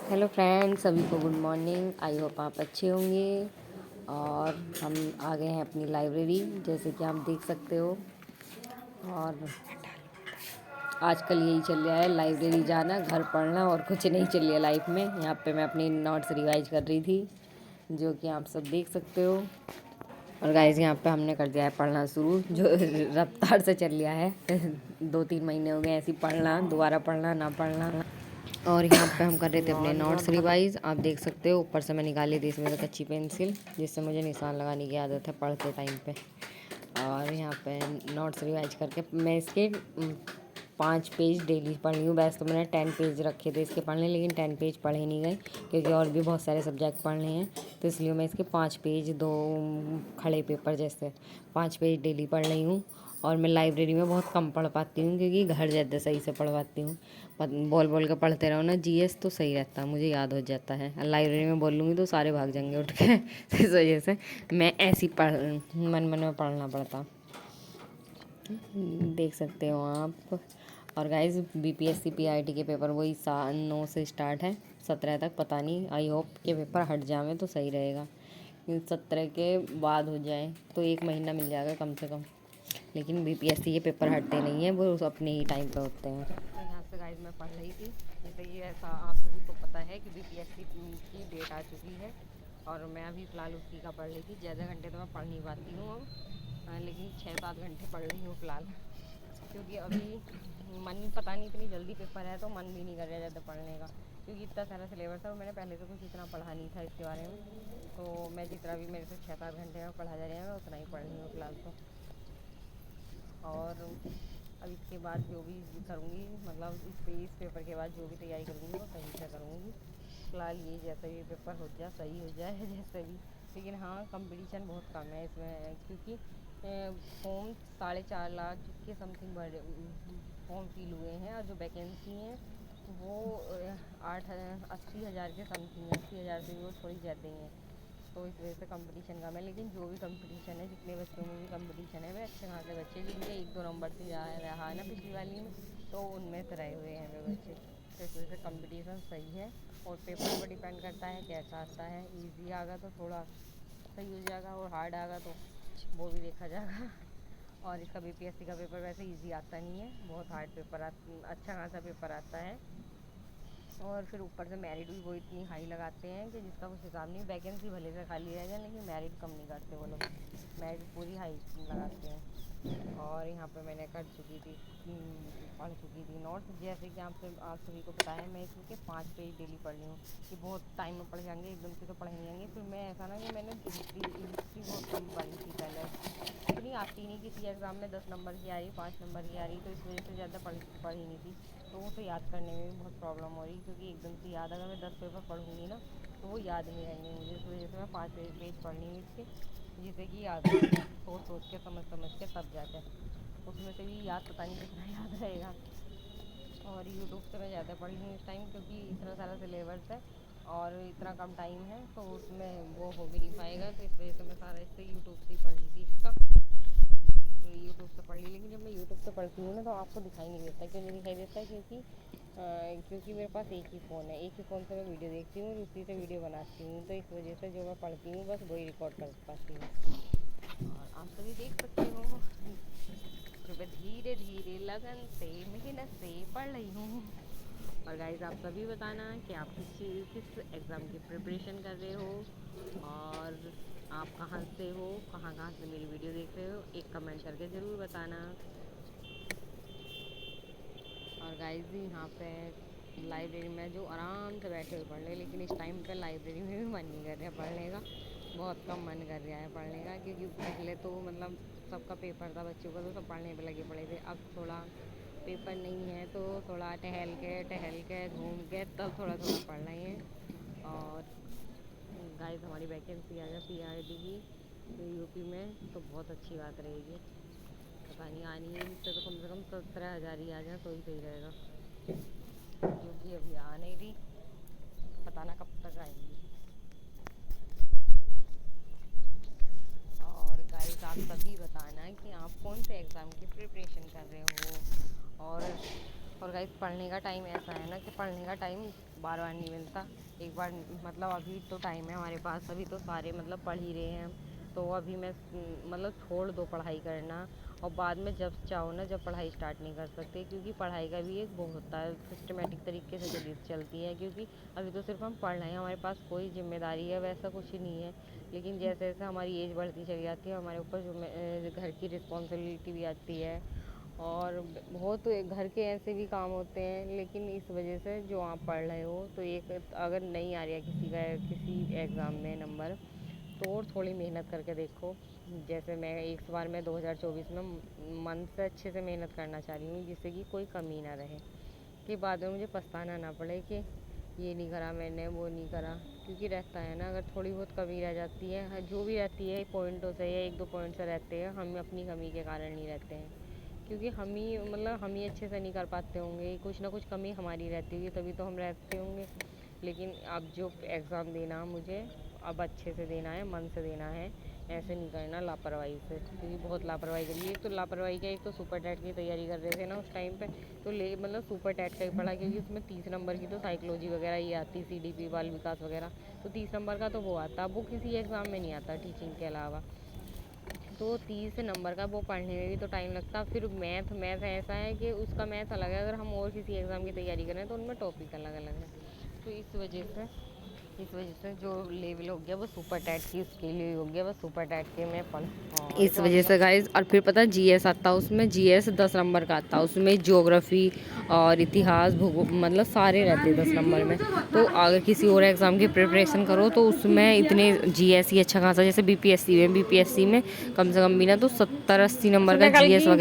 Hello friends, सभी को good morning. I hope आप अच्छे होंगे। और हम आ गए हैं अपनी लाइब्रेरी, जैसे कि आप देख सकते हो। और आजकल यही चल रहा है, लाइब्रेरी जाना, घर पढ़ना, और कुछ नहीं चल रहा लाइफ में। यहाँ पे मैं अपनी नोट्स रिवाइज कर रही थी, जो कि आप सब देख सकते हो। और गाइस, यहाँ पे हमने कर दिया है पढ़ना शुरू, जो रफ्तार से चल रहा है। 2-3 महीने हो गए ऐसे ही पढ़ना, दोबारा पढ़ना, ना पढ़ना। और यहाँ पे हम कर रहे थे अपने नोट्स रिवाइज। आप देख सकते हो, ऊपर से मैं निकाली थी इसमें से कच्ची पेंसिल, जिससे मुझे निशान लगाने की आदत है पढ़ते टाइम पे। और यहाँ पे नोट्स रिवाइज करके मैं इसके 5 पेज डेली पढ़ रही हूँ। वैसे तो मैंने 10 पेज रखे थे इसके पढ़ने, लेकिन 10 पेज पढ़े नहीं गए, क्योंकि और भी बहुत सारे सब्जेक्ट पढ़ने हैं। तो इसलिए मैं इसके 5 पेज, 2 खड़े पेपर जैसे 5 पेज डेली पढ़ रही हूँ। और मैं लाइब्रेरी में बहुत कम पढ़ पाती हूँ, क्योंकि घर ज़्यादा सही से पढ़ पाती हूँ। बोल बोल के पढ़ते रहो ना, जीएस तो सही रहता है, मुझे याद हो जाता है। लाइब्रेरी में बोल लूँगी तो सारे भाग जाएंगे उठ के। इस वजह से मैं ऐसी मन मन में पढ़ना पड़ता, देख सकते हो आप। और गाइज, बीपीएससी पीआईटी के पेपर वही 9 से स्टार्ट है, 17 तक। पता नहीं, आई होप के पेपर हट जावे तो सही रहेगा। 17 के बाद हो जाए तो 1 महीना मिल जाएगा कम से कम। लेकिन बीपीएससी के पेपर हटते नहीं हैं, वो अपने ही टाइम पे होते हैं। तो यहाँ से गाइज मैं पढ़ रही थी, जैसे ये ऐसा आप सभी को पता है कि बीपीएससी की डेट आ चुकी है। और मैं अभी फ़िलहाल उसी का पढ़ रही थी। ज़्यादा घंटे तो मैं पढ़ नहीं पाती हूँ अब, लेकिन 6-7 घंटे पढ़ रही हूँ फ़िलहाल। क्योंकि अभी मन, पता नहीं, इतनी जल्दी पेपर है तो मन भी नहीं कर रहा ज़्यादा पढ़ने का, क्योंकि इतना सारा सिलेबस है और मैंने पहले से कुछ इतना पढ़ा नहीं था इसके बारे में। तो मैं जितना भी मेरे से 6-7 घंटे में पढ़ा जा रहा है, मैं उतना ही पढ़ रही हूँ फ़िलहाल तो। और अब इसके बाद जो भी करूँगी, मतलब इस पेपर के बाद जो भी तैयारी करूँगी वो सही से करूँगी। फ़िलहाल ये जैसे भी पेपर हो जाए, सही हो जाए जैसे भी। लेकिन हाँ, कंपटीशन बहुत कम है इसमें, क्योंकि फॉर्म 4.5 लाख के समथिंग भरे फॉर्म फिल हुए हैं, और जो वैकेंसी हैं वो 80,000 के समथिंग है। 80,000 से भी वो थोड़ी ज़्यादा ही हैं। तो इस वजह से कंपटीशन कम है। लेकिन जो भी कंपटीशन है, जितने बच्चों में भी कंपटीशन है, वे अच्छे खासे बच्चे, जिनके 1-2 नंबर से रहा है ना पिछली वाली में, तो उनमें से रहे हुए हैं वे बच्चे। तो इस वजह से कंपटीशन सही है। और पेपर पर डिपेंड करता है कैसा आता है। ईजी आगा तो थोड़ा सही हो जाएगा, और हार्ड आगा तो वो भी देखा जाएगा। और इसका बीपीएससी का पेपर वैसे इजी आता नहीं है, बहुत हार्ड पेपर अच्छा खासा पेपर आता है। और फिर ऊपर से मेरिट भी वो इतनी हाई लगाते हैं कि जिसका कुछ हिसाब नहीं। वैकेंसी भले से खाली रह जाए, लेकिन मेरिट कम नहीं करते वो लोग, मेरिट पूरी हाई लगाते हैं। और यहाँ पे मैंने कर चुकी थी, पढ़ चुकी थी नोट्स। जैसे कि आप सभी को पता है, मैं इसके 5 पेज डेली पढ़ रही हूँ। कि बहुत टाइम में पढ़ जाएंगे, एकदम से तो पढ़ नहीं जाएंगे। फिर मैं ऐसा ना कि मैंने हिस्ट्री बहुत कम पढ़ी थी पहले, इतनी आती नहीं, किसी एग्ज़ाम में 10 नंबर की आ रही, 5 नंबर की आ रही, तो इस वजह से ज़्यादा पढ़ी नहीं थी। तो वो तो याद करने में भी बहुत प्रॉब्लम हो रही, क्योंकि एकदम से याद, अगर मैं 10 पेपर पढ़ूँगी ना तो वो याद नहीं रहेंगे मुझे। इस वजह से मैं 5 पेज पढ़ रही हूँ इसके, जिससे कि याद हो जाए, सोच सोच के, समझ के, तब जाके। उसमें से भी याद पता नहीं कितना याद रहेगा। और यूट्यूब से मैं ज़्यादा पढ़ रही हूँ इस टाइम, क्योंकि इतना सारा सिलेबस है और इतना कम टाइम है, तो उसमें वो हो भी नहीं पाएगा। तो इस वजह से मैं सारा इससे यूट्यूब से ही पढ़ रही थी इसका। तो यूट्यूब से पढ़ ली। लेकिन जब मैं यूट्यूब से पढ़ती हूँ ना, तो आपको दिखाई नहीं देता। क्यों नहीं दिखाई देता? क्योंकि मेरे पास एक ही फ़ोन है, एक ही फ़ोन से मैं वीडियो देखती हूँ और उसी से वीडियो बनाती हूँ। तो इस वजह से जो मैं पढ़ती हूँ बस वही रिकॉर्ड कर पाती हूँ। और आप सभी देख सकते हो कि मैं धीरे धीरे लगन से, मेहनत से पढ़ रही हूँ। और गाइज, आप सभी बताना कि आप किस एग्ज़ाम की प्रिपरेशन कर रहे हो, और आप कहाँ से हो, कहाँ कहाँ से मेरी वीडियो देख रहे हो, एक कमेंट करके ज़रूर बताना। और गाइज, यहाँ पे लाइब्रेरी में जो आराम से बैठे हुए पढ़ रहे, लेकिन इस टाइम पे लाइब्रेरी में भी मन नहीं कर रहा पढ़ने का। बहुत कम मन कर रहा है पढ़ने का, क्योंकि पहले तो मतलब सबका पेपर था बच्चों का, तो सब पढ़ने पे लगे पड़े थे। अब थोड़ा पेपर नहीं है तो थोड़ा टहल के घूम के तब थोड़ा थोड़ा पढ़ रहे हैं। और गाइस, हमारी वैकेंसी आ जाए पीआरडी की तो यूपी में, तो बहुत अच्छी बात रहेगी। पता नहीं आनी है इससे, तो कम से कम 17,000 ही आ जाए तो ही सही रहेगा, क्योंकि अभी आ नहीं रही, पता ना कब तक आएंगी। और गाइस, आप सभी बताना कि आप कौन से एग्ज़ाम की प्रिपरेशन कर रहे हो। और और गाइस, गाइस पढ़ने का टाइम ऐसा है ना कि पढ़ने का टाइम बार बार नहीं मिलता। एक बार मतलब अभी तो टाइम है हमारे पास, अभी तो सारे मतलब पढ़ ही रहे हैं, तो अभी मैं मतलब छोड़ दो पढ़ाई करना, और बाद में जब चाहो ना जब पढ़ाई स्टार्ट नहीं कर सकते, क्योंकि पढ़ाई का भी एक वो होता है सिस्टमेटिक तरीके से चलती है। क्योंकि अभी तो सिर्फ हम पढ़ रहे हैं, हमारे पास कोई जिम्मेदारी है वैसा कुछ नहीं है। लेकिन जैसे जैसे हमारी एज बढ़ती चली जाती है, हमारे ऊपर जो घर की रिस्पॉन्सिबिलिटी भी आती है, और बहुत घर के ऐसे भी काम होते हैं। लेकिन इस वजह से जो आप पढ़ रहे हो, तो एक अगर नहीं आ रहा किसी का किसी एग्ज़ाम में नंबर, तो और थोड़ी मेहनत करके देखो। जैसे मैं इस बार मैं 2024 में मन से अच्छे से मेहनत करना चाह रही हूँ, जिससे कि कोई कमी ना रहे, कि बाद में मुझे पछताना ना पड़े कि ये नहीं करा मैंने, वो नहीं करा। क्योंकि रहता है ना, अगर थोड़ी बहुत कमी रह जाती है, जो भी रहती है पॉइंटों से या एक दो पॉइंट से रहते हैं, हम अपनी कमी के कारण नहीं रहते हैं। क्योंकि हम ही मतलब हम ही अच्छे से नहीं कर पाते होंगे, कुछ ना कुछ कमी हमारी रहती होगी, तभी तो हम रहते होंगे। लेकिन अब जो एग्ज़ाम देना मुझे अब अच्छे से देना है, मन से देना है, ऐसे नहीं करना लापरवाही से, क्योंकि बहुत लापरवाही करी। एक तो लापरवाही का, एक तो सुपर टैट की तैयारी कर रहे थे ना उस टाइम पे, तो ले मतलब सुपर टैट का ही पढ़ा, क्योंकि उसमें 30 नंबर की तो साइकोलॉजी वगैरह ये आती, CDP बाल विकास वगैरह, तो 30 नंबर का तो वो आता, वो किसी एग्ज़ाम में नहीं आता टीचिंग के अलावा। तो 30 नंबर का वो पढ़ने में भी तो टाइम लगता। फिर मैथ ऐसा है कि उसका मैथ अलग है, अगर हम और किसी एग्ज़ाम की तैयारी करें तो उनमें टॉपिक अलग अलग है। तो इस वजह से जो लेवल हो गया वो सुपर टैट की, उसके लिए हो गया, बस सुपर टैट के में पढ़। इस वजह से गाइस, और फिर पता है GS आता, उसमें GS 10 नंबर का आता, उसमें ज्योग्राफी और इतिहास भूगोल मतलब सारे रहते हैं 10 नंबर में। तो अगर किसी और एग्ज़ाम की प्रिपरेशन करो तो उसमें इतने GS ही अच्छा खासा, जैसे BPSC में कम से कम भी ना तो 70-80 नंबर का GS वगैरह